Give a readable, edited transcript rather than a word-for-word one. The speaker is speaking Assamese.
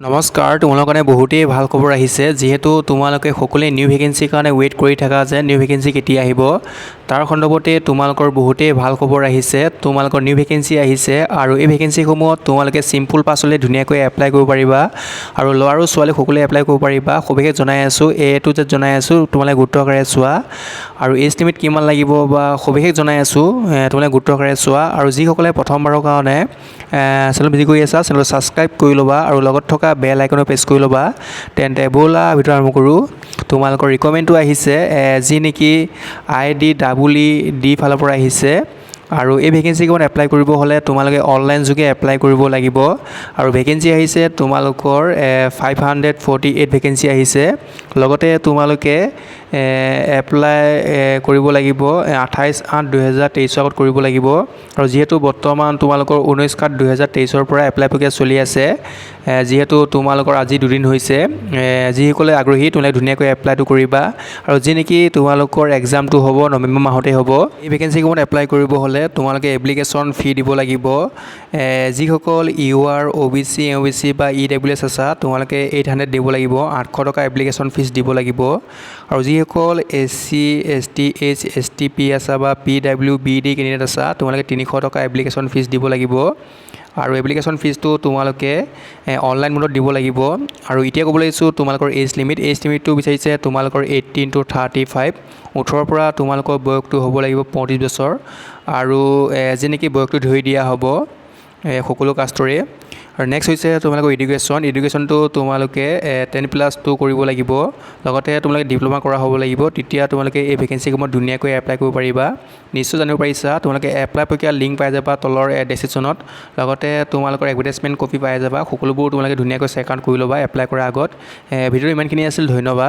নমস্কাৰ, তোমালোকৰ কাৰণে বহুতেই ভাল খবৰ আহিছে। যিহেতু তোমালোকে সকলোৱে নিউ ভেকেঞ্চিৰ কাৰণে ৱেইট কৰি থাকা যে নিউ ভেকেঞ্চি কেতিয়া আহিব, তাৰ সন্দৰ্ভতে তোমালোকৰ বহুতেই ভাল খবৰ আহিছে। তোমালোকৰ নিউ ভেকেঞ্চি আহিছে আৰু এই ভেকেঞ্চিসমূহত তোমালোকে চিম্পুল পাছলৈ ধুনীয়াকৈ এপ্লাই কৰিব পাৰিবা আৰু ল'ৰা আৰু ছোৱালী সকলোৱে এপ্লাই কৰিব পাৰিবা। সবিশেষ জনাই আছোঁ, A to Z জনাই আছোঁ, তোমালোকে গুৰুত্বসহকাৰে চোৱা আৰু এজ লিমিট কিমান লাগিব বা সবিশেষ জনাই আছোঁ, তোমালোকে গুৰুত্বসহকাৰে চোৱা। আৰু যিসকলে প্ৰথমবাৰৰ কাৰণে চেনেল ভিজিট কৰি আছা, চেনেলটো ছাবস্ক্ৰাইব কৰি ল'বা আৰু লগত থকা বেল আইকনো প্ৰেছ কৰি ল'বা। তেন্তে ব'লা ভিডিঅ' আৰম্ভ কৰোঁ। তোমালোকৰ ৰিকমেণ্ডটো আহিছে যি নেকি IDEED ফালৰ পৰা আহিছে আৰু এই ভেকেঞ্চিখন এপ্লাই কৰিব হ'লে তোমালোকে অনলাইন যোগে এপ্লাই কৰিব লাগিব আৰু ভেকেঞ্চি আহিছে তোমালোকৰ 548 ভেকেঞ্চি আহিছে। লগতে তোমালোকে এপ্লাই কৰিব লাগিব 28/8/2023 আগত কৰিব লাগিব আৰু যিহেতু বৰ্তমান তোমালোকৰ 19/7/2023 পৰা এপ্লাই প্ৰক্ৰিয়া চলি আছে, যিহেতু তোমালোকৰ আজি দুদিন হৈছে, যিসকলে আগ্ৰহী তোমালোকে ধুনীয়াকৈ এপ্লাইটো কৰিবা আৰু যি নেকি তোমালোকৰ এক্সামটো হ'ব নৱেম্বৰ মাহতে হ'ব। এই ভেকেঞ্চিসমূহত এপ্লাই কৰিব হ'লে তোমালোকে এপ্লিকেশ্যন ফি দিব লাগিব। যিসকল UR OBC MOBC বা EWS আছা, তোমালোকে 800 দিব লাগিব, 800 টকা এপ্লিকেশ্যন ফিজ দিব লাগিব। আৰু যিসকল SC ST STP আছা বা PWBD কেণ্ডিডেট আছা, তোমালোকে 300 টকা এপ্লিকেশ্যন ফিজ দিব লাগিব আৰু এপ্লিকেশ্যন ফিজটো তোমালোকে অনলাইন মোডত দিব লাগিব। আৰু এতিয়া ক'ব লাগিছোঁ তোমালোকৰ এজ লিমিটটো বিচাৰিছে তোমালোকৰ 18 to 35, 18ৰ পৰা তোমালোকৰ বয়সটো হ'ব লাগিব 35 বছৰ আৰু যি নেকি বয়সটো ধৰি দিয়া হ'ব সকলো কাষ্টৰে। আৰু নেক্সট হৈছে তোমালোকৰ এডুকেশ্যনটো তোমালোকে 10+2 কৰিব লাগিব, লগতে তোমালোকে ডিপ্ল'মা কৰা হ'ব লাগিব। তেতিয়া তোমালোকে এই ভেকেঞ্চিসমূহত ধুনীয়াকৈ এপ্লাই কৰিব পাৰিবা। নিশ্চয় জানিব পাৰিছা, তোমালোকে এপ্লাই প্ৰক্ৰিয়াৰ লিংক পাই যাবা তলৰ ডেছক্ৰিপশ্যনত, লগতে তোমালোকৰ এডভাৰটাইজমেণ্ট কপি পাই যাবা। সকলোবোৰ তোমালোকে ধুনীয়াকৈ চেক আউট কৰি ল'বা এপ্লাই কৰাৰ আগত। ভিডিঅ'টো ইমানখিনি আছিল, ধন্যবাদ।